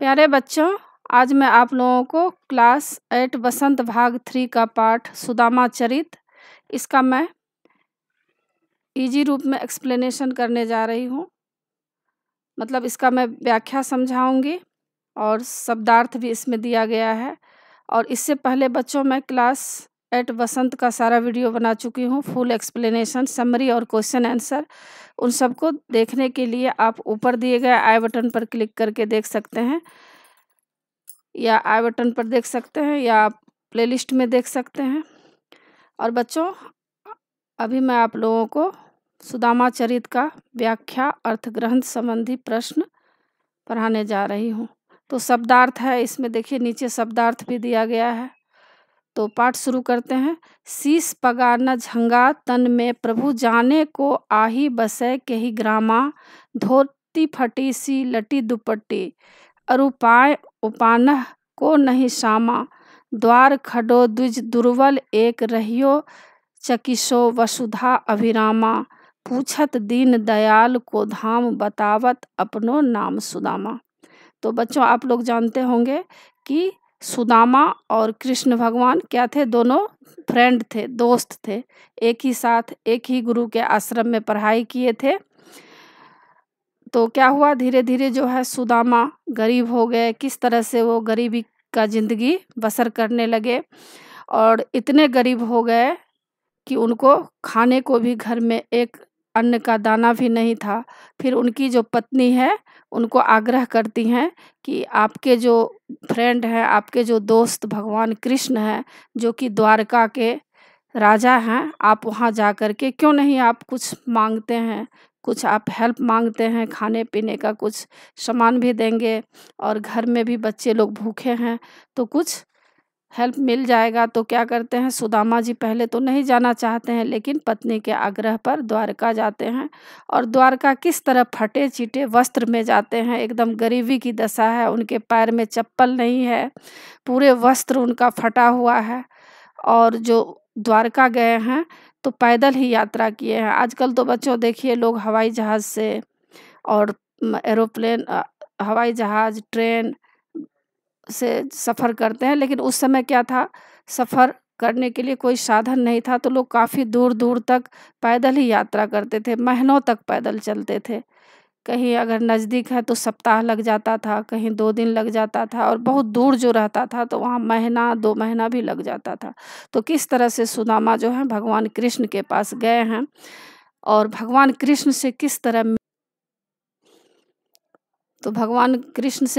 प्यारे बच्चों, आज मैं आप लोगों को क्लास 8 बसंत भाग 3 का पाठ सुदामा चरित इसका मैं इजी रूप में एक्सप्लेनेशन करने जा रही हूँ। मतलब इसका मैं व्याख्या समझाऊंगी और शब्दार्थ भी इसमें दिया गया है। और इससे पहले बच्चों मैं क्लास 8 बसंत का सारा वीडियो बना चुकी हूँ, फुल एक्सप्लेनेशन, समरी और क्वेश्चन आंसर। उन सबको देखने के लिए आप ऊपर दिए गए आई बटन पर क्लिक करके देख सकते हैं, या आई बटन पर देख सकते हैं, या आप प्लेलिस्ट में देख सकते हैं। और बच्चों, अभी मैं आप लोगों को सुदामा चरित का व्याख्या अर्थ ग्रंथ संबंधी प्रश्न पढ़ाने जा रही हूँ। तो शब्दार्थ है, इसमें देखिए नीचे शब्दार्थ भी दिया गया है। तो पाठ शुरू करते हैं। शीस पगा न झंगा तन में प्रभु जाने को आही बसे केही ग्रामा, धोती फटी सी लटी दुपट्टी अरुपाय उपानह को नहीं शामा, द्वार खडो द्विज दुर्बल एक रहियो चकिशो वसुधा अभिरामा, पूछत दीन दयाल को धाम बतावत अपनो नाम सुदामा। तो बच्चों, आप लोग जानते होंगे कि सुदामा और कृष्ण भगवान क्या थे? दोनों फ्रेंड थे, दोस्त थे। एक ही साथ एक ही गुरु के आश्रम में पढ़ाई किए थे। तो क्या हुआ, धीरे धीरे जो है सुदामा गरीब हो गए। किस तरह से वो गरीबी का ज़िंदगी बसर करने लगे, और इतने गरीब हो गए कि उनको खाने को भी घर में एक अन्न का दाना भी नहीं था। फिर उनकी जो पत्नी है उनको आग्रह करती हैं कि आपके जो फ्रेंड हैं, आपके जो दोस्त भगवान कृष्ण हैं, जो कि द्वारका के राजा हैं, आप वहाँ जा कर के क्यों नहीं आप कुछ मांगते हैं, कुछ आप हेल्प मांगते हैं, खाने पीने का कुछ सामान भी देंगे, और घर में भी बच्चे लोग भूखे हैं तो कुछ हेल्प मिल जाएगा। तो क्या करते हैं, सुदामा जी पहले तो नहीं जाना चाहते हैं, लेकिन पत्नी के आग्रह पर द्वारका जाते हैं। और द्वारका किस तरह फटे चीटे वस्त्र में जाते हैं, एकदम गरीबी की दशा है, उनके पैर में चप्पल नहीं है, पूरे वस्त्र उनका फटा हुआ है। और जो द्वारका गए हैं तो पैदल ही यात्रा किए हैं। आजकल तो बच्चों देखिए, लोग हवाई जहाज़ से और एरोप्लेन, हवाई जहाज़, ट्रेन से सफ़र करते हैं, लेकिन उस समय क्या था, सफ़र करने के लिए कोई साधन नहीं था, तो लोग काफ़ी दूर दूर तक पैदल ही यात्रा करते थे, महीनों तक पैदल चलते थे। कहीं अगर नज़दीक है तो सप्ताह लग जाता था, कहीं 2 दिन लग जाता था, और बहुत दूर जो रहता था तो वहाँ महीना 2 महीना भी लग जाता था। तो किस तरह से सुदामा जो है भगवान कृष्ण के पास गए हैं, और भगवान कृष्ण से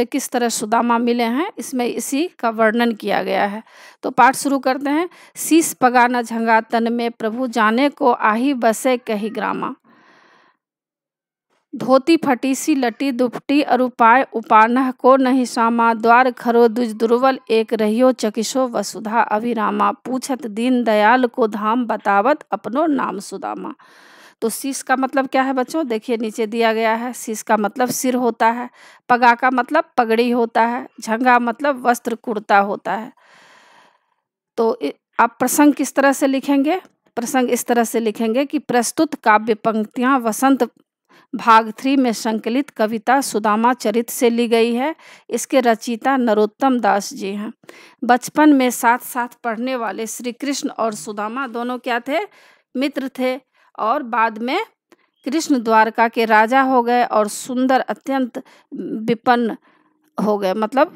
किस तरह सुदामा मिले हैं, इसमें इसी का वर्णन किया गया है। तो पाठ शुरू करते हैं। शीस पगा न झंगा तन में प्रभु जाने को आही बसे कही ग्रामा, धोती फटी सी लटी दुपटी अरुपाय उपानह को नहीं सामा, द्वार खरो द्विज दुर्बल एक रहियो चकिशो वसुधा अभिरामा, पूछत दीन दयाल को धाम बतावत अपनो नाम सुदामा। तो शीस का मतलब क्या है बच्चों? देखिए नीचे दिया गया है। शीस का मतलब सिर होता है, पगा का मतलब पगड़ी होता है, झंगा मतलब वस्त्र कुर्ता होता है। तो आप प्रसंग किस तरह से लिखेंगे? प्रसंग इस तरह से लिखेंगे कि प्रस्तुत काव्य पंक्तियां वसंत भाग 3 में संकलित कविता सुदामा चरित से ली गई है। इसके रचयिता नरोत्तम दास जी हैं। बचपन में साथ साथ पढ़ने वाले श्री कृष्ण और सुदामा दोनों क्या थे? मित्र थे। और बाद में कृष्ण द्वारका के राजा हो गए और सुंदर अत्यंत विपन्न हो गए, मतलब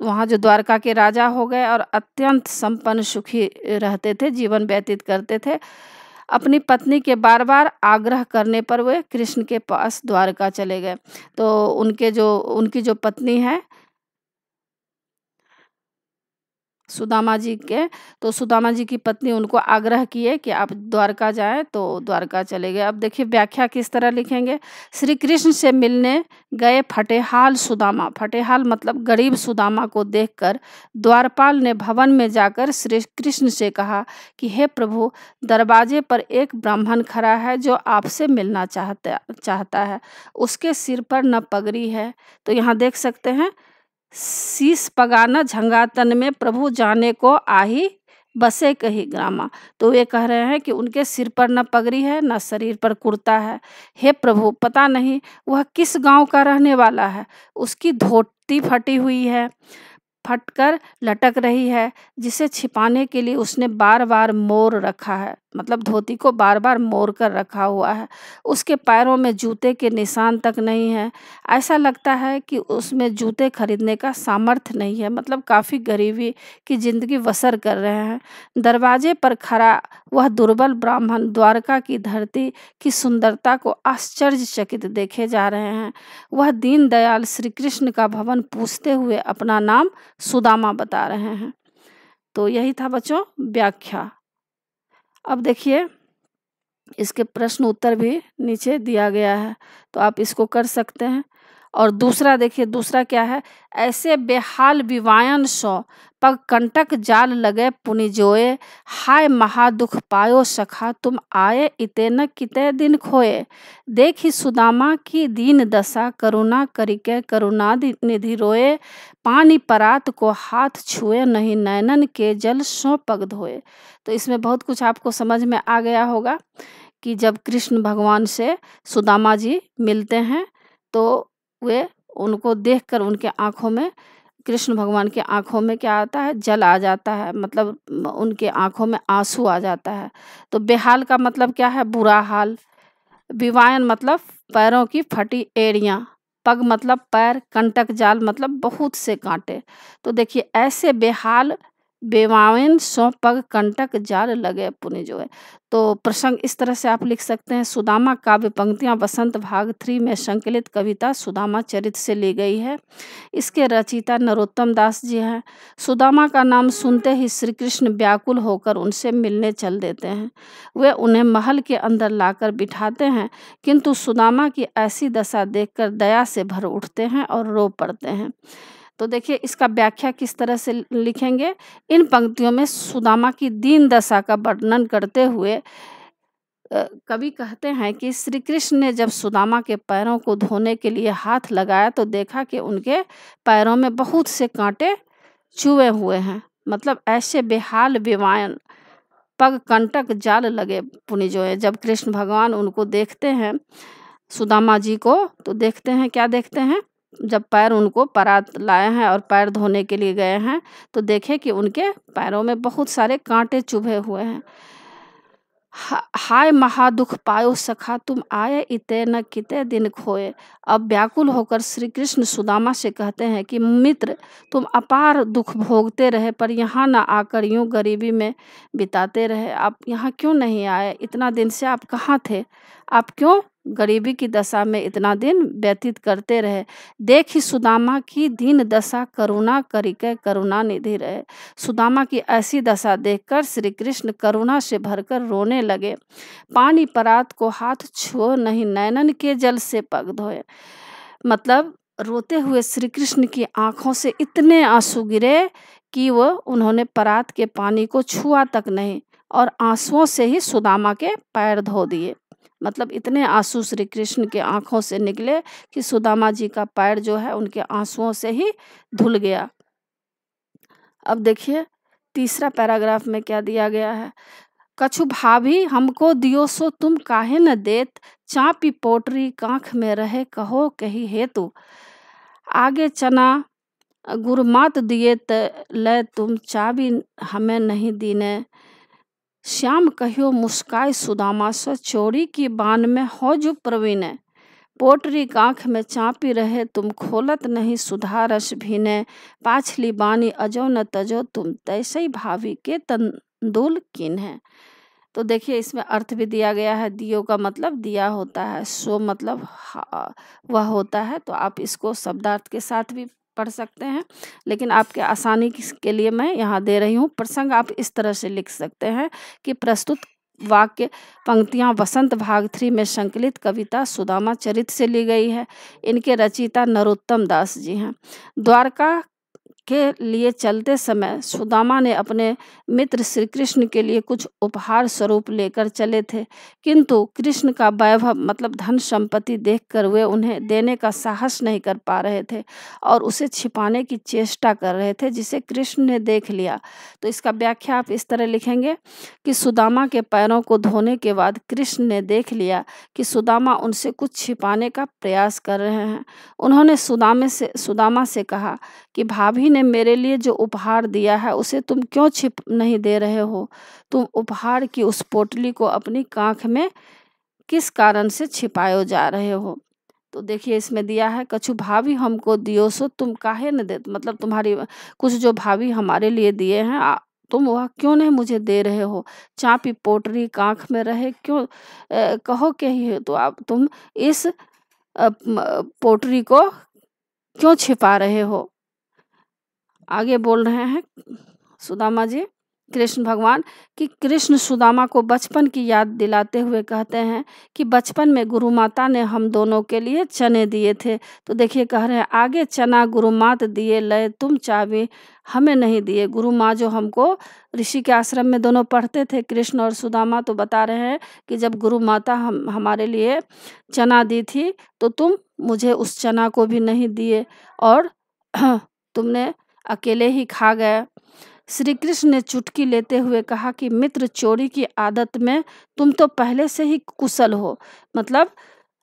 वहाँ जो द्वारका के राजा हो गए और अत्यंत संपन्न सुखी रहते थे, जीवन व्यतीत करते थे। अपनी पत्नी के बार बार आग्रह करने पर वे कृष्ण के पास द्वारका चले गए। तो उनकी जो पत्नी है सुदामा जी के, तो सुदामा जी की पत्नी उनको आग्रह किए कि आप द्वारका जाएं, तो द्वारका चले गए। अब देखिए व्याख्या किस तरह लिखेंगे। श्री कृष्ण से मिलने गए फटेहाल सुदामा, फटेहाल मतलब गरीब सुदामा को देखकर द्वारपाल ने भवन में जाकर श्री कृष्ण से कहा कि हे प्रभु, दरवाजे पर एक ब्राह्मण खड़ा है जो आपसे मिलना चाहता है, उसके सिर पर न पगड़ी है। तो यहाँ देख सकते हैं, शीस पगाना झंगा तन में प्रभु जाने को आही बसे कही ग्रामा। तो वे कह रहे हैं कि उनके सिर पर न पगड़ी है न शरीर पर कुर्ता है। हे प्रभु, पता नहीं वह किस गांव का रहने वाला है। उसकी धोती फटी हुई है, फटकर लटक रही है, जिसे छिपाने के लिए उसने बार बार मोड़ रखा है, मतलब धोती को बार बार मोड़ कर रखा हुआ है। उसके पैरों में जूते के निशान तक नहीं है। ऐसा लगता है कि उसमें जूते खरीदने का सामर्थ्य नहीं है, मतलब काफ़ी गरीबी की जिंदगी बसर कर रहे हैं। दरवाजे पर खड़ा वह दुर्बल ब्राह्मण द्वारका की धरती की सुंदरता को आश्चर्यचकित देखे जा रहे हैं। वह दीनदयाल श्री कृष्ण का भवन पूछते हुए अपना नाम सुदामा बता रहे हैं। तो यही था बच्चों व्याख्या। अब देखिए इसके प्रश्न उत्तर भी नीचे दिया गया है, तो आप इसको कर सकते हैं। और दूसरा देखिए, दूसरा क्या है, ऐसे बेहाल विवायन सो पग कंटक जाल लगे पुनि जोए, हाय महादुख पायो सखा तुम आए इते न किते दिन खोए। देखी सुदामा की दीन दशा करुणा करिके करुणा निधि रोए, पानी परात को हाथ छुए नहीं नैनन के जल सो पग धोए। तो इसमें बहुत कुछ आपको समझ में आ गया होगा कि जब कृष्ण भगवान से सुदामा जी मिलते हैं तो वे उनको देखकर उनके आँखों में, कृष्ण भगवान के आँखों में क्या आता है, जल आ जाता है, मतलब उनके आँखों में आंसू आ जाता है। तो बेहाल का मतलब क्या है, बुरा हाल। विवायन मतलब पैरों की फटी एड़ियाँ, पग मतलब पैर, कंटक जाल मतलब बहुत से कांटे। तो देखिए ऐसे बेहाल बेवायन सो पग कंटक जाल लगे पुनि जोए। तो प्रसंग इस तरह से आप लिख सकते हैं। सुदामा काव्य पंक्तियां वसंत भाग 3 में संकलित कविता सुदामा चरित से ली गई है। इसके रचयिता नरोत्तम दास जी हैं। सुदामा का नाम सुनते ही श्री कृष्ण व्याकुल होकर उनसे मिलने चल देते हैं। वे उन्हें महल के अंदर लाकर बिठाते हैं, किंतु सुदामा की ऐसी दशा देखकर दया से भर उठते हैं और रो पड़ते हैं। तो देखिए इसका व्याख्या किस तरह से लिखेंगे। इन पंक्तियों में सुदामा की दीन दशा का वर्णन करते हुए कवि कहते हैं कि श्री कृष्ण ने जब सुदामा के पैरों को धोने के लिए हाथ लगाया तो देखा कि उनके पैरों में बहुत से कांटे चुभे हुए हैं, मतलब ऐसे बेहाल बेवायन पग कंटक जाल लगे पुनि जोए। जब कृष्ण भगवान उनको देखते हैं, सुदामा जी को, तो देखते हैं, क्या देखते हैं, जब पैर उनको परात लाए हैं और पैर धोने के लिए गए हैं तो देखे कि उनके पैरों में बहुत सारे कांटे चुभे हुए हैं। हाय महादुख पायो सखा तुम आए इते न किते दिन खोए। अब व्याकुल होकर श्री कृष्ण सुदामा से कहते हैं कि मित्र, तुम अपार दुख भोगते रहे पर यहाँ न आकर यूं गरीबी में बिताते रहे। आप यहाँ क्यों नहीं आए? इतना दिन से आप कहाँ थे? आप क्यों गरीबी की दशा में इतना दिन व्यतीत करते रहे? देखी सुदामा की दीन दशा करुणा करिके करुणा निधि रहे। सुदामा की ऐसी दशा देखकर श्री कृष्ण करुणा से भरकर रोने लगे। पानी परात को हाथ छुओ नहीं नैनन के जल से पग धोए। मतलब रोते हुए श्री कृष्ण की आंखों से इतने आंसू गिरे कि उन्होंने परात के पानी को छुआ तक नहीं और आंसुओं से ही सुदामा के पैर धो दिए। मतलब इतने आंसू श्री कृष्ण के आंखों से निकले कि सुदामा जी का पैर जो है उनके आंसुओं से ही धुल गया। अब देखिए तीसरा पैराग्राफ में क्या दिया गया है। कछु भाभी हमको दियो सो तुम काहे न देत, चापी पोटरी कांख में रहे कहो कही हेतु। आगे चना गुरमात दिए त ले तुम चाबी हमें नहीं दीने। श्याम कहियो मुस्काई सुदामा से चोरी की बान में हो जो प्रवीण। पोटरी कांख में चापी रहे तुम खोलत नहीं सुधा रस भीने। पाछली बानी अजो न तजो तुम तैसे ही भाभी के तंदुल कीन है। तो देखिए इसमें अर्थ भी दिया गया है। दियो का मतलब दिया होता है, सो मतलब वह होता है। तो आप इसको शब्दार्थ के साथ भी पढ़ सकते हैं, लेकिन आपके आसानी के लिए मैं यहाँ दे रही हूँ। प्रसंग आप इस तरह से लिख सकते हैं कि प्रस्तुत वाक्य पंक्तियाँ वसंत भाग 3 में संकलित कविता सुदामा चरित से ली गई है। इनके रचयिता नरोत्तम दास जी हैं। द्वारका के लिए चलते समय सुदामा ने अपने मित्र श्री कृष्ण के लिए कुछ उपहार स्वरूप लेकर चले थे, किंतु कृष्ण का वैभव मतलब धन संपत्ति देखकर वे उन्हें देने का साहस नहीं कर पा रहे थे और उसे छिपाने की चेष्टा कर रहे थे, जिसे कृष्ण ने देख लिया। तो इसका व्याख्या आप इस तरह लिखेंगे कि सुदामा के पैरों को धोने के बाद कृष्ण ने देख लिया कि सुदामा उनसे कुछ छिपाने का प्रयास कर रहे हैं। उन्होंने सुदामा से कहा कि भाभी ने मेरे लिए जो उपहार दिया है उसे तुम क्यों छिप नहीं दे रहे हो? तुम उपहार की उस पोटली को अपनी कांख में किस कारण से छिपाए जा रहे हो? तो देखिए इसमें दिया है, कछु भाभी हमको दियो सो तुम काहे न दे, मतलब तुम्हारी कुछ जो भाभी हमारे लिए दिए हैं तुम वह क्यों नहीं मुझे दे रहे हो? चापी पोटली कांख में रहे क्यों कहो के ही तो आप तुम इस पोटली को क्यों छिपा रहे हो? आगे बोल रहे हैं सुदामा जी, कृष्ण भगवान, कि कृष्ण सुदामा को बचपन की याद दिलाते हुए कहते हैं कि बचपन में गुरु माता ने हम दोनों के लिए चने दिए थे। तो देखिए कह रहे हैं आगे चना गुरु मात दिए लय तुम चाबी हमें नहीं दिए। गुरु माँ जो हमको ऋषि के आश्रम में दोनों पढ़ते थे कृष्ण और सुदामा, तो बता रहे हैं कि जब गुरु माता हमारे लिए चना दी थी तो तुम मुझे उस चना को भी नहीं दिए और तुमने अकेले ही खा गए। श्री कृष्ण ने चुटकी लेते हुए कहा कि मित्र चोरी की आदत में तुम तो पहले से ही कुशल हो। मतलब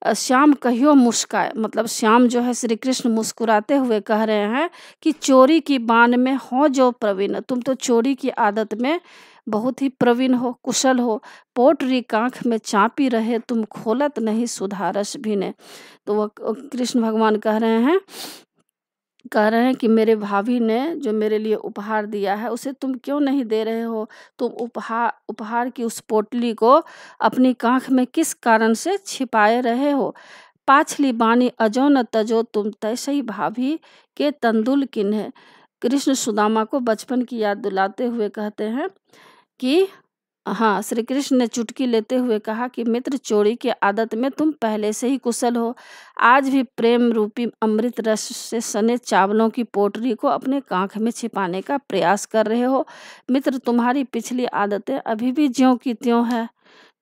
श्याम कहियो मुस्काए, मतलब श्याम जो है श्री कृष्ण मुस्कुराते हुए कह रहे हैं कि चोरी की बान में हो जो प्रवीण, तुम तो चोरी की आदत में बहुत ही प्रवीण हो, कुशल हो। पोटरी कांख में चापी रहे तुम खोलत नहीं सुधारस भी ने। तो वह कृष्ण भगवान कह रहे हैं कि मेरे भाभी ने जो मेरे लिए उपहार दिया है उसे तुम क्यों नहीं दे रहे हो? तुम उपहार की उस पोटली को अपनी कांख में किस कारण से छिपाए रहे हो? पाछली बानी अजो न तजो तुम तैसे ही भाभी के तंदुल किन्हे। कृष्ण सुदामा को बचपन की याद दिलाते हुए कहते हैं कि हाँ, श्री कृष्ण ने चुटकी लेते हुए कहा कि मित्र चोरी की आदत में तुम पहले से ही कुशल हो। आज भी प्रेम रूपी अमृत रस से सने चावलों की पोटली को अपने कांख में छिपाने का प्रयास कर रहे हो। मित्र तुम्हारी पिछली आदतें अभी भी ज्यों की त्यों है।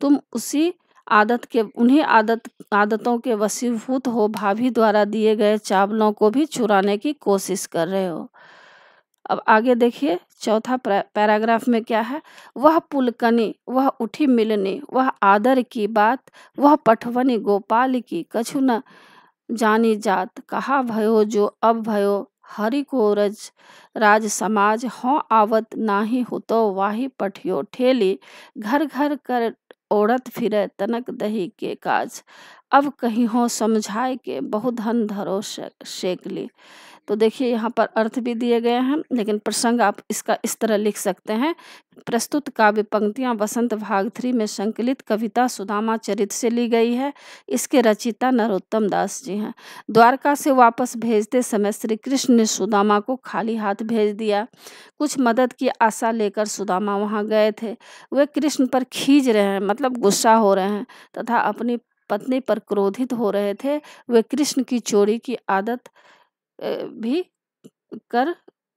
तुम उन्हीं आदतों के वशीभूत हो, भाभी द्वारा दिए गए चावलों को भी चुराने की कोशिश कर रहे हो। अब आगे देखिए चौथा पैराग्राफ में क्या है, वह पुलकनी वह उठी मिलनी वह आदर की बात वह पठवनी गोपाल की कछु न जानी जात। कहा भयो जो अब भयो हरि को राज समाज हो आवत नाही होतो वाही पठियो ठेली घर घर कर ओढ़त फिरे तनक दही के काज। अब कहीं हो समझाए के बहु धन धरो सेक ली। तो देखिए यहाँ पर अर्थ भी दिए गए हैं, लेकिन प्रसंग आप इसका इस तरह लिख सकते हैं। प्रस्तुत काव्य पंक्तियाँ वसंत भाग 3 में संकलित कविता सुदामा चरित से ली गई है। इसके रचयिता नरोत्तम दास जी हैं। द्वारका से वापस भेजते समय श्री कृष्ण ने सुदामा को खाली हाथ भेज दिया। कुछ मदद की आशा लेकर सुदामा वहाँ गए थे। वे कृष्ण पर खींच रहे हैं, मतलब गुस्सा हो रहे हैं तथा अपनी पत्नी पर क्रोधित हो रहे थे। वे कृष्ण की चोरी की आदत भी कर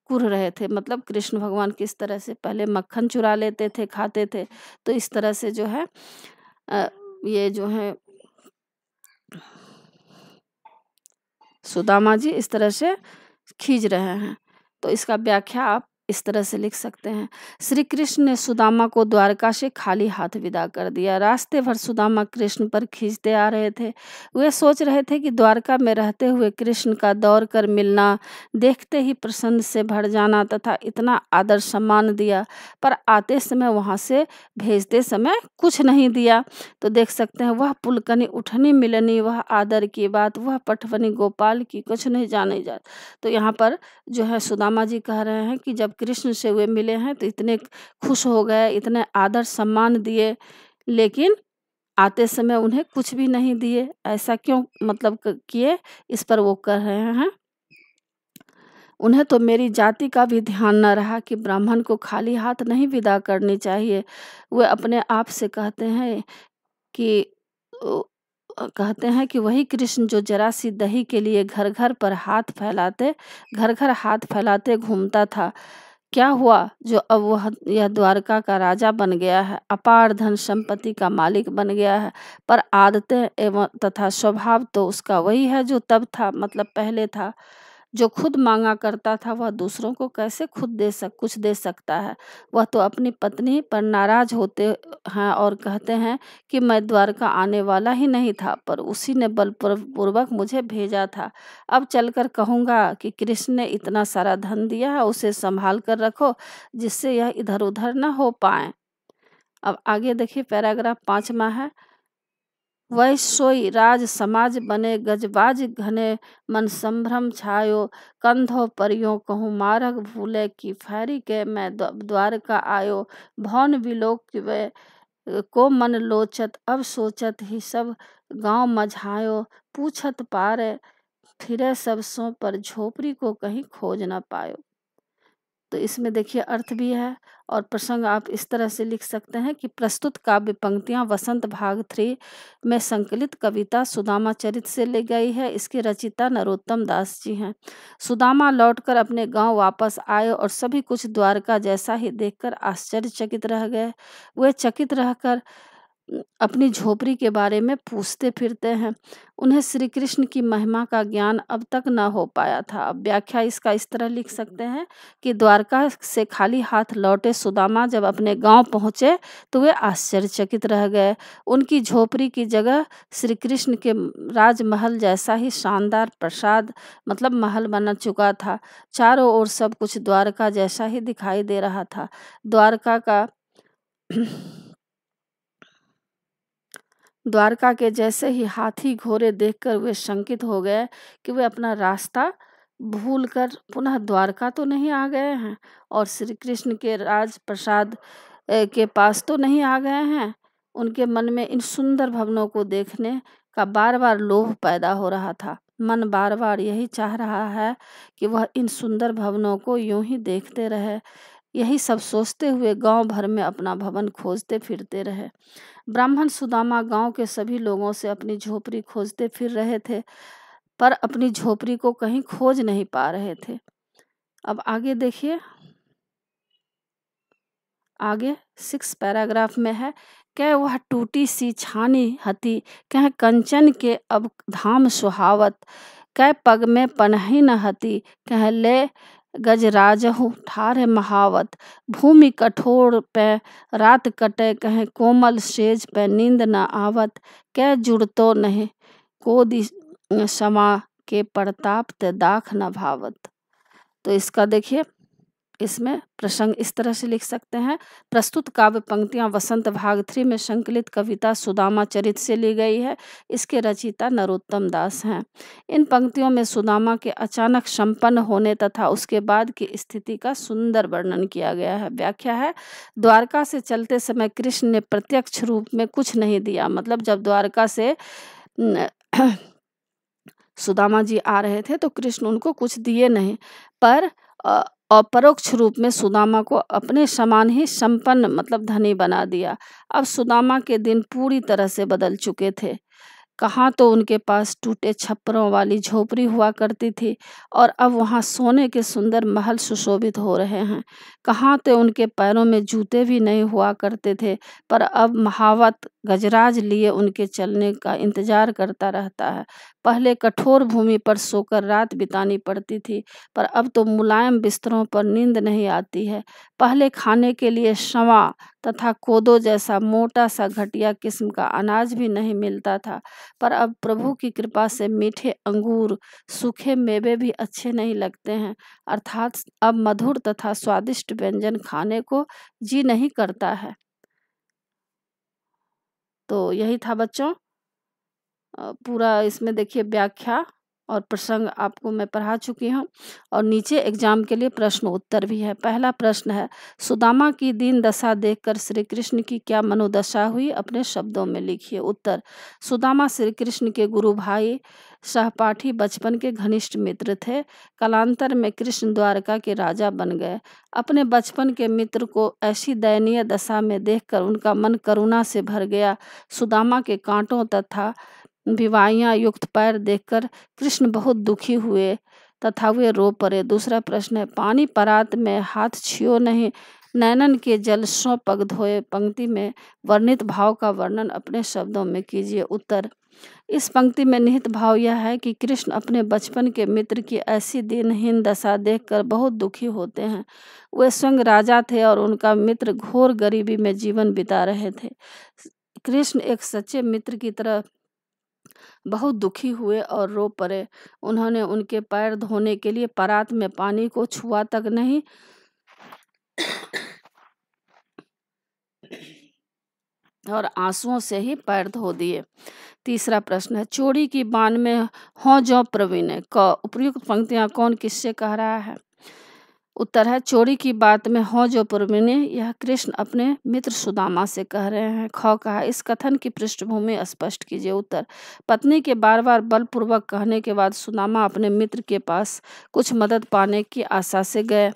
कुर रहे थे। मतलब कृष्ण भगवान किस तरह से पहले मक्खन चुरा लेते थे, खाते थे, तो इस तरह से जो है ये जो है सुदामा जी इस तरह से खींच रहे हैं। तो इसका व्याख्या आप इस तरह से लिख सकते हैं। श्री कृष्ण ने सुदामा को द्वारका से खाली हाथ विदा कर दिया। रास्ते भर सुदामा कृष्ण पर खींचते आ रहे थे। वे सोच रहे थे कि द्वारका में रहते हुए कृष्ण का दौड़ कर मिलना, देखते ही प्रसन्न से भर जाना तथा इतना आदर सम्मान दिया, पर आते समय वहाँ से भेजते समय कुछ नहीं दिया। तो देख सकते हैं, वह पुलकनी उठनी मिलनी वह आदर की बात वह पठवनी गोपाल की कुछ नहीं जाने जात। तो यहाँ पर जो है सुदामा जी कह रहे हैं कि जब कृष्ण से वे मिले हैं तो इतने खुश हो गए, इतने आदर सम्मान दिए, लेकिन आते समय उन्हें कुछ भी नहीं दिए। ऐसा क्यों मतलब किए, इस पर वो कह रहे हैं उन्हें तो मेरी जाति का भी ध्यान न रहा कि ब्राह्मण को खाली हाथ नहीं विदा करनी चाहिए। वे अपने आप से कहते हैं कि कहते हैं कि वही कृष्ण जो जरा सी दही के लिए घर घर हाथ फैलाते घूमता था, क्या हुआ जो अब वह यह द्वारका का राजा बन गया है, अपार धन संपत्ति का मालिक बन गया है, पर आदतें एवं तथा स्वभाव तो उसका वही है जो तब था, मतलब पहले था। जो खुद मांगा करता था वह दूसरों को कैसे कुछ दे सकता है। वह तो अपनी पत्नी पर नाराज होते हैं और कहते हैं कि मैं द्वारका आने वाला ही नहीं था, पर उसी ने बलपूर्वक मुझे भेजा था। अब चलकर कहूँगा कि कृष्ण ने इतना सारा धन दिया है, उसे संभाल कर रखो जिससे यह इधर उधर न हो पाए। अब आगे देखिए पैराग्राफ 5वां है। वै सोई राज समाज बने गजबाज घने मन संभ्रम छायो, कंधो परियों कहूँ मारग भूले की फैरी के मैं द्वारका आयो, भौन विलोक वे को मन लोचत अब सोचत ही सब गांव मझायो, पूछत पारे फिरे सब सो पर झोपड़ी को कहीं खोज न पायो। तो इसमें देखिए अर्थ भी है और प्रसंग आप इस तरह से लिख सकते हैं कि प्रस्तुत काव्य पंक्तियां वसंत भाग 3 में संकलित कविता सुदामा चरित से ली गई है। इसके रचिता नरोत्तम दास जी हैं। सुदामा लौटकर अपने गांव वापस आए और सभी कुछ द्वारका जैसा ही देखकर आश्चर्यचकित रह गए। वे चकित रहकर अपनी झोपड़ी के बारे में पूछते फिरते हैं। उन्हें श्री कृष्ण की महिमा का ज्ञान अब तक न हो पाया था। अब व्याख्या इसका इस तरह लिख सकते हैं कि द्वारका से खाली हाथ लौटे सुदामा जब अपने गांव पहुंचे तो वे आश्चर्यचकित रह गए। उनकी झोपड़ी की जगह श्री कृष्ण के राजमहल जैसा ही शानदार प्रसाद मतलब महल बना चुका था। चारों ओर सब कुछ द्वारका जैसा ही दिखाई दे रहा था। द्वारका के जैसे ही हाथी घोड़े देखकर वे शंकित हो गए कि वे अपना रास्ता भूलकर पुनः द्वारका तो नहीं आ गए हैं और श्री कृष्ण के राजप्रसाद के पास तो नहीं आ गए हैं। उनके मन में इन सुंदर भवनों को देखने का बार बार लोभ पैदा हो रहा था। मन बार बार यही चाह रहा है कि वह इन सुंदर भवनों को यूं ही देखते रहे। यही सब सोचते हुए गांव भर में अपना भवन खोजते फिरते रहे। ब्राह्मण सुदामा गांव के सभी लोगों से अपनी झोपड़ी खोजते फिर रहे थे, पर अपनी झोपड़ी को कहीं खोज नहीं पा रहे थे। अब आगे देखिए, आगे 6 पैराग्राफ में है। कह वह टूटी सी छानी हती, कह कंचन के अब धाम सुहावत, कह पग में पनही न हती, कह ले गजराजहु ठार महावत, भूमि कठोर पे रात कटे, कह कोमल सेज पे नींद न आवत, कह जुड़तो नहीं को दी समा के प्रताप ते दाख न भावत। तो इसका देखिए, इसमें प्रसंग इस तरह से लिख सकते हैं। प्रस्तुत काव्य पंक्तियां वसंत भाग 3 में संकलित कविता सुदामा चरित से ली गई है। इसके रचिता नरोत्तम दास हैं। इन पंक्तियों में सुदामा के अचानक संपन्न होने तथा उसके बाद की स्थिति का सुंदर वर्णन किया गया है। व्याख्या है, द्वारका से चलते समय कृष्ण ने प्रत्यक्ष रूप में कुछ नहीं दिया, मतलब जब द्वारका से सुदामा जी आ रहे थे तो कृष्ण उनको कुछ दिए नहीं, पर अपरोक्ष रूप में सुदामा को अपने समान ही संपन्न मतलब धनी बना दिया। अब सुदामा के दिन पूरी तरह से बदल चुके थे। कहाँ तो उनके पास टूटे छप्परों वाली झोपड़ी हुआ करती थी और अब वहाँ सोने के सुंदर महल सुशोभित हो रहे हैं। कहाँ तो उनके पैरों में जूते भी नहीं हुआ करते थे, पर अब महावत गजराज लिए उनके चलने का इंतजार करता रहता है। पहले कठोर भूमि पर सोकर रात बितानी पड़ती थी, पर अब तो मुलायम बिस्तरों पर नींद नहीं आती है। पहले खाने के लिए शवा तथा कोदो जैसा मोटा सा घटिया किस्म का अनाज भी नहीं मिलता था, पर अब प्रभु की कृपा से मीठे अंगूर सूखे मेवे भी अच्छे नहीं लगते हैं, अर्थात अब मधुर तथा स्वादिष्ट व्यंजन खाने को जी नहीं करता है। तो यही था बच्चों, पूरा इसमें देखिए व्याख्या और प्रसंग आपको मैं पढ़ा चुकी हूँ और नीचे एग्जाम के लिए प्रश्न उत्तर भी है। पहला प्रश्न है, सुदामा की दीन दशा देखकर श्री कृष्ण की क्या मनोदशा हुई, अपने शब्दों में लिखिए। उत्तर, सुदामा श्री कृष्ण के गुरु भाई सहपाठी बचपन के घनिष्ठ मित्र थे। कालांतर में कृष्ण द्वारका के राजा बन गए। अपने बचपन के मित्र को ऐसी दयनीय दशा में देखकर उनका मन करुणा से भर गया। सुदामा के कांटों तथा विवाहियाँ युक्त पैर देखकर कृष्ण बहुत दुखी हुए तथा वे रो पड़े। दूसरा प्रश्न है, पानी परात में हाथ छियो नहीं, नैनन के जल सौ पग धोए। पंक्ति में वर्णित भाव का वर्णन अपने शब्दों में कीजिए। उत्तर, इस पंक्ति में निहित भाव यह है कि कृष्ण अपने बचपन के मित्र की ऐसी दीनहीन दशा देखकर बहुत दुखी होते हैं। वे स्वयं राजा थे और उनका मित्र घोर गरीबी में जीवन बिता रहे थे। कृष्ण एक सच्चे मित्र की तरह बहुत दुखी हुए और रो पड़े। उन्होंने उनके पैर धोने के लिए परात में पानी को छुआ तक नहीं और आंसुओं से ही पैर धो दिए। तीसरा प्रश्न है, चोरी की बान में हों जो प्रवीण क उपयुक्त पंक्तियां कौन किससे कह रहा है? उत्तर है, चोरी की बात में हो जो प्रवीण, यह कृष्ण अपने मित्र सुदामा से कह रहे हैं। ख कहा, इस कथन की पृष्ठभूमि स्पष्ट कीजिए। उत्तर, पत्नी के बार बार बलपूर्वक कहने के बाद सुदामा अपने मित्र के पास कुछ मदद पाने की आशा से गए।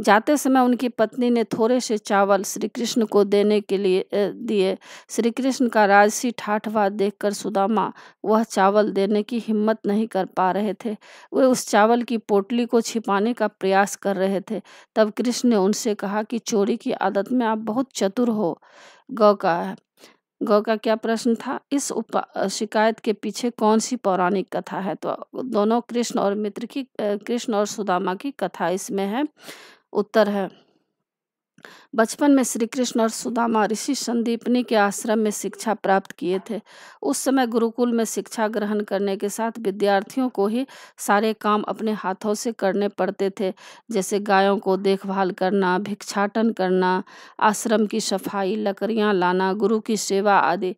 जाते समय उनकी पत्नी ने थोड़े से चावल श्री कृष्ण को देने के लिए दिए। श्री कृष्ण का राजसी ठाठवाद देखकर सुदामा वह चावल देने की हिम्मत नहीं कर पा रहे थे। वे उस चावल की पोटली को छिपाने का प्रयास कर रहे थे। तब कृष्ण ने उनसे कहा कि चोरी की आदत में आप बहुत चतुर हो। गौ का क्या प्रश्न था? इस शिकायत के पीछे कौन सी पौराणिक कथा है? तो दोनों कृष्ण और सुदामा की कथा इसमें है। उत्तर है, बचपन में श्री कृष्ण और सुदामा ऋषि संदीपनी के आश्रम में शिक्षा प्राप्त किए थे। उस समय गुरुकुल में शिक्षा ग्रहण करने के साथ विद्यार्थियों को ही सारे काम अपने हाथों से करने पड़ते थे, जैसे गायों को देखभाल करना, भिक्षाटन करना, आश्रम की सफाई, लकड़ियां लाना, गुरु की सेवा आदि।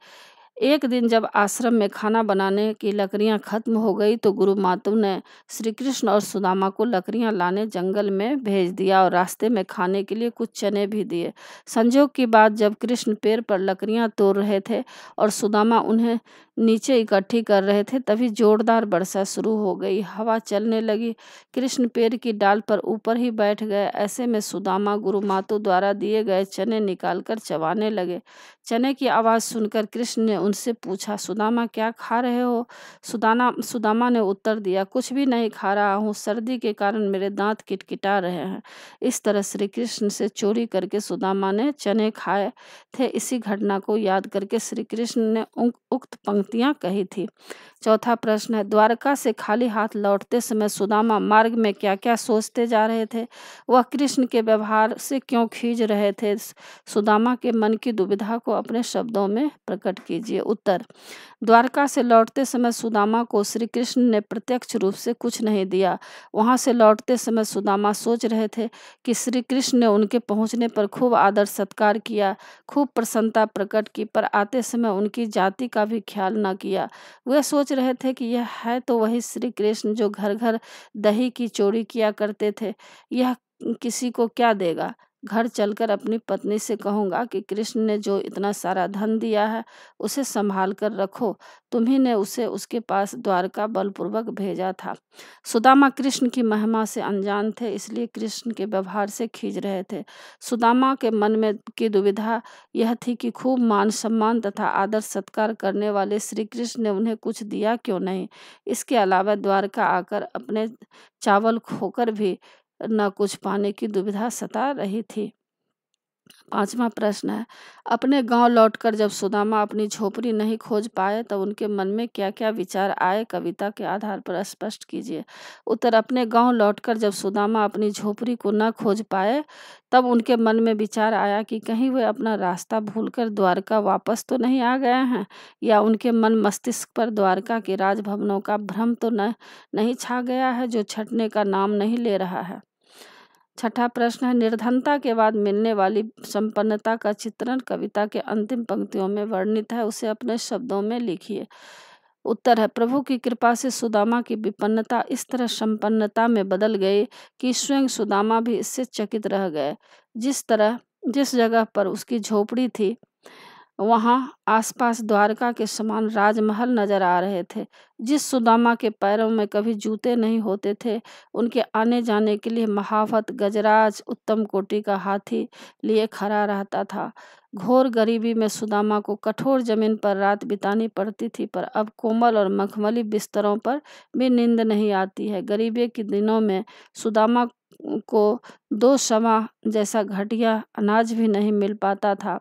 एक दिन जब आश्रम में खाना बनाने की लकड़ियां खत्म हो गई तो गुरु मातु ने श्री कृष्ण और सुदामा को लकड़ियां लाने जंगल में भेज दिया और रास्ते में खाने के लिए कुछ चने भी दिए। संजोग की बात, जब कृष्ण पेड़ पर लकड़ियां तोड़ रहे थे और सुदामा उन्हें नीचे इकट्ठी कर रहे थे, तभी जोरदार वर्षा शुरू हो गई। हवा चलने लगी। कृष्ण पेड़ की डाल पर ऊपर ही बैठ गए। ऐसे में सुदामा गुरु मातु द्वारा दिए गए चने निकालकर चबाने लगे। चने की आवाज़ सुनकर कृष्ण ने उनसे पूछा, सुदामा क्या खा रहे हो? सुदामा ने उत्तर दिया, कुछ भी नहीं खा रहा हूँ, सर्दी के कारण मेरे दांत किटकिटा रहे हैं। इस तरह श्री कृष्ण से चोरी करके सुदामा ने चने खाए थे। इसी घटना को याद करके श्री कृष्ण ने उक्त पंक्तियां कही थी। चौथा प्रश्न है, द्वारका से खाली हाथ लौटते समय सुदामा मार्ग में क्या क्या सोचते जा रहे थे? वह कृष्ण के व्यवहार से क्यों खींच रहे थे? सुदामा के मन की दुविधा को अपने शब्दों में प्रकट कीजिए। उत्तर, द्वारका से लौटते समय सुदामा को श्री कृष्ण ने प्रत्यक्ष रूप से कुछ नहीं दिया। वहां से लौटते समय सुदामा सोच रहे थे कि श्री कृष्ण ने उनके पहुंचने पर खूब आदर सत्कार किया, खूब प्रसन्नता प्रकट की, पर आते समय उनकी जाति का भी ख्याल न किया। वे सोच रहे थे कि यह है तो वही श्री कृष्ण जो घर घर दही की चोरी किया करते थे। यह किसी को क्या देगा? घर चलकर अपनी पत्नी से कहूँगा कि कृष्ण ने जो इतना सारा धन दिया है उसे संभाल कर रखो, तुम्ही ने उसे उसके पास द्वारका बलपूर्वक भेजा था। सुदामा कृष्ण की महिमा से अनजान थे, इसलिए कृष्ण के व्यवहार से खींच रहे थे। सुदामा के मन में की दुविधा यह थी कि खूब मान सम्मान तथा आदर सत्कार करने वाले श्री कृष्ण ने उन्हें कुछ दिया क्यों नहीं। इसके अलावा द्वारका आकर अपने चावल खोकर भी न कुछ पाने की दुविधा सता रही थी। पांचवा प्रश्न है, अपने गांव लौटकर जब सुदामा अपनी झोपड़ी नहीं खोज पाए तब उनके मन में क्या क्या विचार आए? कविता के आधार पर स्पष्ट कीजिए। उत्तर, अपने गांव लौटकर जब सुदामा अपनी झोपड़ी को न खोज पाए तब उनके मन में विचार आया कि कहीं वे अपना रास्ता भूलकर द्वारका वापस तो नहीं आ गए हैं, या उनके मन मस्तिष्क पर द्वारका के राजभवनों का भ्रम तो नहीं छा गया है जो छटने का नाम नहीं ले रहा है। छठा प्रश्न है, निर्धनता के बाद मिलने वाली संपन्नता का चित्रण कविता के अंतिम पंक्तियों में वर्णित है, उसे अपने शब्दों में लिखिए। उत्तर है, प्रभु की कृपा से सुदामा की विपन्नता इस तरह संपन्नता में बदल गई कि स्वयं सुदामा भी इससे चकित रह गए। जिस जगह पर उसकी झोपड़ी थी वहाँ आसपास द्वारका के समान राजमहल नजर आ रहे थे। जिस सुदामा के पैरों में कभी जूते नहीं होते थे, उनके आने जाने के लिए महावत गजराज उत्तम कोटि का हाथी लिए खड़ा रहता था। घोर गरीबी में सुदामा को कठोर जमीन पर रात बितानी पड़ती थी, पर अब कोमल और मखमली बिस्तरों पर भी नींद नहीं आती है। गरीबी के दिनों में सुदामा को 2 समा जैसा घटिया अनाज भी नहीं मिल पाता था।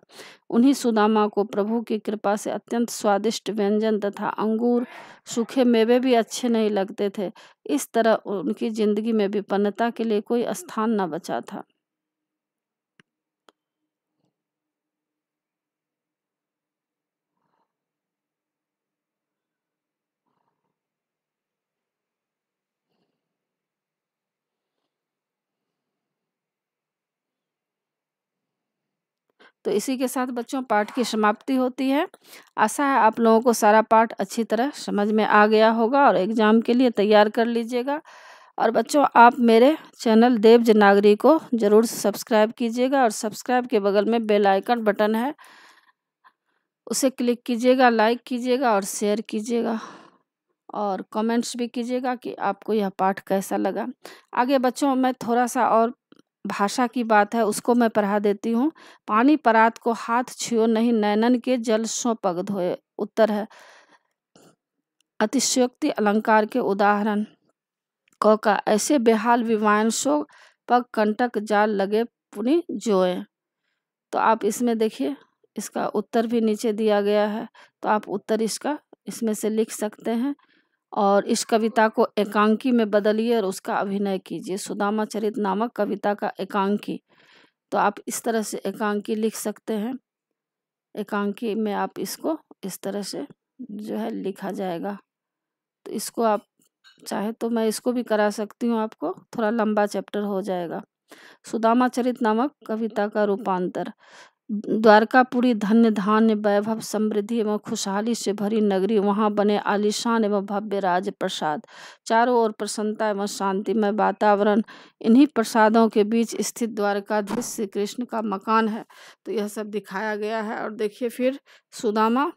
उन्हीं सुदामा को प्रभु की कृपा से अत्यंत स्वादिष्ट व्यंजन तथा अंगूर, सूखे मेवे भी अच्छे नहीं लगते थे। इस तरह उनकी जिंदगी में विपन्नता के लिए कोई स्थान न बचा था। तो इसी के साथ बच्चों पाठ की समाप्ति होती है। आशा है आप लोगों को सारा पाठ अच्छी तरह समझ में आ गया होगा और एग्ज़ाम के लिए तैयार कर लीजिएगा। और बच्चों आप मेरे चैनल देवज नागरी को ज़रूर सब्सक्राइब कीजिएगा और सब्सक्राइब के बगल में बेल आइकन बटन है, उसे क्लिक कीजिएगा, लाइक कीजिएगा और शेयर कीजिएगा और कमेंट्स भी कीजिएगा कि आपको यह पाठ कैसा लगा। आगे बच्चों मैं थोड़ा सा और भाषा की बात है उसको मैं पढ़ा देती हूँ। पानी परात को हाथ छुओ नहीं, नैनन के जल सो पग धोए। उत्तर है अतिशयोक्ति अलंकार के उदाहरण। क का ऐसे बेहाल विवान सो पग कंटक जाल लगे पुनि जोए। तो आप इसमें देखिए इसका उत्तर भी नीचे दिया गया है, तो आप उत्तर इसका इसमें से लिख सकते हैं और इस कविता को एकांकी में बदलिए और उसका अभिनय कीजिए। सुदामा चरित नामक कविता का एकांकी, तो आप इस तरह से एकांकी लिख सकते हैं। एकांकी में आप इसको इस तरह से जो है लिखा जाएगा। तो इसको आप चाहे तो मैं इसको भी करा सकती हूँ, आपको थोड़ा लंबा चैप्टर हो जाएगा। सुदामा चरित नामक कविता का रूपांतर। द्वारकापुरी धन्य धान्य वैभव समृद्धि एवं खुशहाली से भरी नगरी, वहाँ बने आलीशान एवं भव्य राज प्रसाद, चारों ओर प्रसन्नता एवं शांतिमय वातावरण। इन्हीं प्रसादों के बीच स्थित द्वारकाधीश श्री कृष्ण का मकान है। तो यह सब दिखाया गया है। और देखिए फिर सुदामा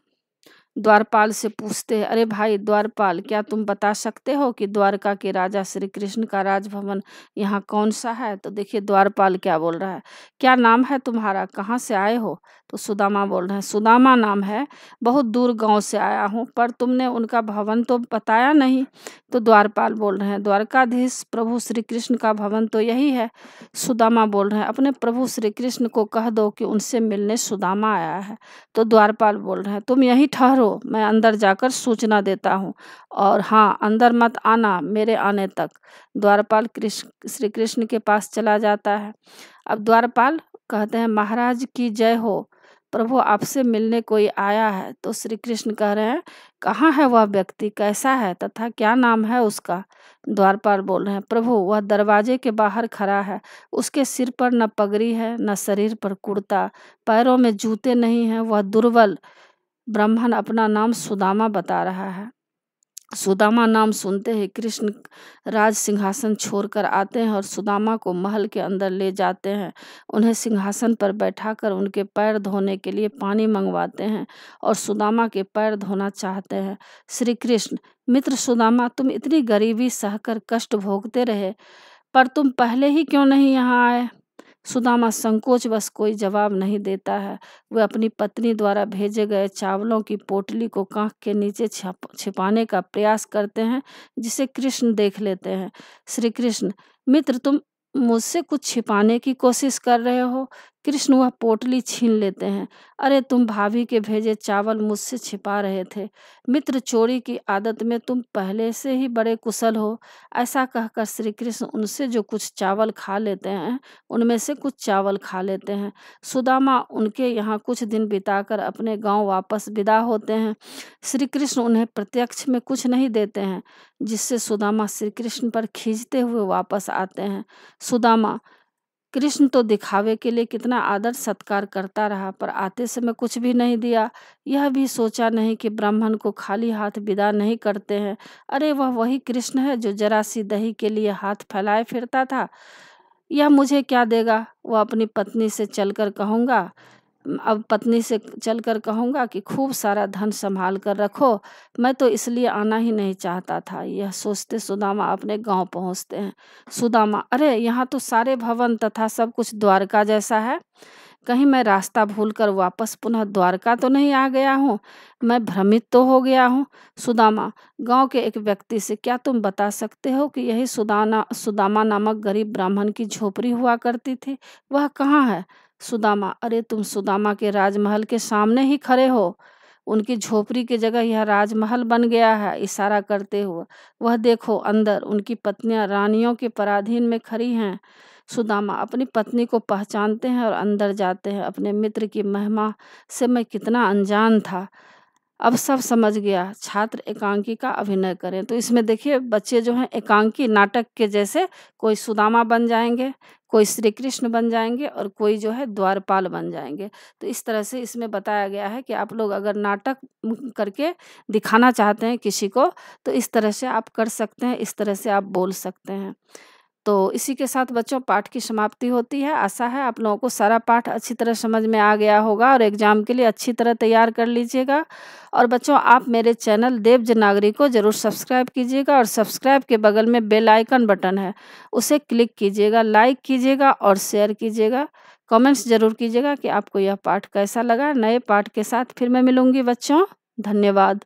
द्वारपाल से पूछते हैं, अरे भाई द्वारपाल, क्या तुम बता सकते हो कि द्वारका के राजा श्री कृष्ण का राजभवन यहाँ कौन सा है? तो देखिए द्वारपाल क्या बोल रहा है, क्या नाम है तुम्हारा, कहाँ से आए हो? तो सुदामा बोल रहे हैं, सुदामा नाम है, बहुत दूर गांव से आया हूँ, पर तुमने उनका भवन तो बताया नहीं। तो द्वारपाल बोल रहे हैं, द्वारकाधीश प्रभु श्री कृष्ण का भवन तो यही है। सुदामा बोल रहे हैं, अपने प्रभु श्री कृष्ण को कह दो कि उनसे मिलने सुदामा आया है। तो द्वारपाल बोल रहे हैं, तुम यहीं ठहरो, मैं अंदर जाकर सूचना देता हूँ, और हाँ अंदर मत आना मेरे आने तक। द्वारपाल श्री कृष्ण के पास चला जाता है। अब द्वारपाल कहते हैं, महाराज की जय हो, प्रभु आपसे मिलने कोई आया है। तो श्री कृष्ण कह रहे हैं, कहाँ है वह व्यक्ति, कैसा है तथा क्या नाम है उसका? द्वारपाल बोल रहे हैं, प्रभु वह दरवाजे के बाहर खड़ा है, उसके सिर पर न पगड़ी है न शरीर पर कुर्ता, पैरों में जूते नहीं हैं, वह दुर्बल ब्राह्मण अपना नाम सुदामा बता रहा है। सुदामा नाम सुनते ही कृष्ण राज सिंहासन छोड़कर आते हैं और सुदामा को महल के अंदर ले जाते हैं। उन्हें सिंहासन पर बैठाकर उनके पैर धोने के लिए पानी मंगवाते हैं और सुदामा के पैर धोना चाहते हैं। श्री कृष्ण, मित्र सुदामा, तुम इतनी गरीबी सहकर कष्ट भोगते रहे, पर तुम पहले ही क्यों नहीं यहाँ आए? सुदामा संकोच बस कोई जवाब नहीं देता है। वे अपनी पत्नी द्वारा भेजे गए चावलों की पोटली को कांख के नीचे छिपाने का प्रयास करते हैं, जिसे कृष्ण देख लेते हैं। श्री कृष्ण, मित्र तुम मुझसे कुछ छिपाने की कोशिश कर रहे हो? कृष्ण वह पोटली छीन लेते हैं। अरे तुम भाभी के भेजे चावल मुझसे छिपा रहे थे। मित्र चोरी की आदत में तुम पहले से ही बड़े कुशल हो। ऐसा कहकर श्री कृष्ण उनसे जो कुछ चावल खा लेते हैं उनमें से कुछ चावल खा लेते हैं। सुदामा उनके यहाँ कुछ दिन बिताकर अपने गांव वापस विदा होते हैं। श्री कृष्ण उन्हें प्रत्यक्ष में कुछ नहीं देते हैं, जिससे सुदामा श्री कृष्ण पर खींचते हुए वापस आते हैं। सुदामा, कृष्ण तो दिखावे के लिए कितना आदर सत्कार करता रहा, पर आते समय कुछ भी नहीं दिया। यह भी सोचा नहीं कि ब्राह्मण को खाली हाथ विदा नहीं करते हैं। अरे वह वही कृष्ण है जो जरा सी दही के लिए हाथ फैलाए फिरता था। यह मुझे क्या देगा, वह अपनी पत्नी से चलकर कहूँगा अब पत्नी से चलकर कहूँगा कि खूब सारा धन संभाल कर रखो, मैं तो इसलिए आना ही नहीं चाहता था। यह सोचते सुदामा अपने गांव पहुँचते हैं। सुदामा, अरे यहाँ तो सारे भवन तथा सब कुछ द्वारका जैसा है। कहीं मैं रास्ता भूलकर वापस पुनः द्वारका तो नहीं आ गया हूँ। मैं भ्रमित तो हो गया हूँ। सुदामा, गांव के एक व्यक्ति से क्या तुम बता सकते हो कि यही सुदामा नामक गरीब ब्राह्मण की झोपड़ी हुआ करती थी? वह कहाँ है? सुदामा, अरे तुम सुदामा के राजमहल के सामने ही खड़े हो। उनकी झोपड़ी की जगह यह राजमहल बन गया है। इशारा करते हुए, वह देखो अंदर उनकी पत्नियां रानियों के पराधीन में खड़ी हैं। सुदामा अपनी पत्नी को पहचानते हैं और अंदर जाते हैं। अपने मित्र की महिमा से मैं कितना अनजान था, अब सब समझ गया। छात्र एकांकी का अभिनय करें। तो इसमें देखिए बच्चे जो हैं एकांकी नाटक के जैसे कोई सुदामा बन जाएंगे, कोई श्री कृष्ण बन जाएंगे और कोई जो है द्वारपाल बन जाएंगे। तो इस तरह से इसमें बताया गया है कि आप लोग अगर नाटक करके दिखाना चाहते हैं किसी को, तो इस तरह से आप कर सकते हैं, इस तरह से आप बोल सकते हैं। तो इसी के साथ बच्चों पाठ की समाप्ति होती है। आशा है आप लोगों को सारा पाठ अच्छी तरह समझ में आ गया होगा और एग्ज़ाम के लिए अच्छी तरह तैयार कर लीजिएगा। और बच्चों आप मेरे चैनल देवज नागरी को ज़रूर सब्सक्राइब कीजिएगा और सब्सक्राइब के बगल में बेल आइकन बटन है, उसे क्लिक कीजिएगा, लाइक कीजिएगा और शेयर कीजिएगा। कमेंट्स ज़रूर कीजिएगा कि आपको यह पाठ कैसा लगा। नए पाठ के साथ फिर मैं मिलूँगी बच्चों। धन्यवाद।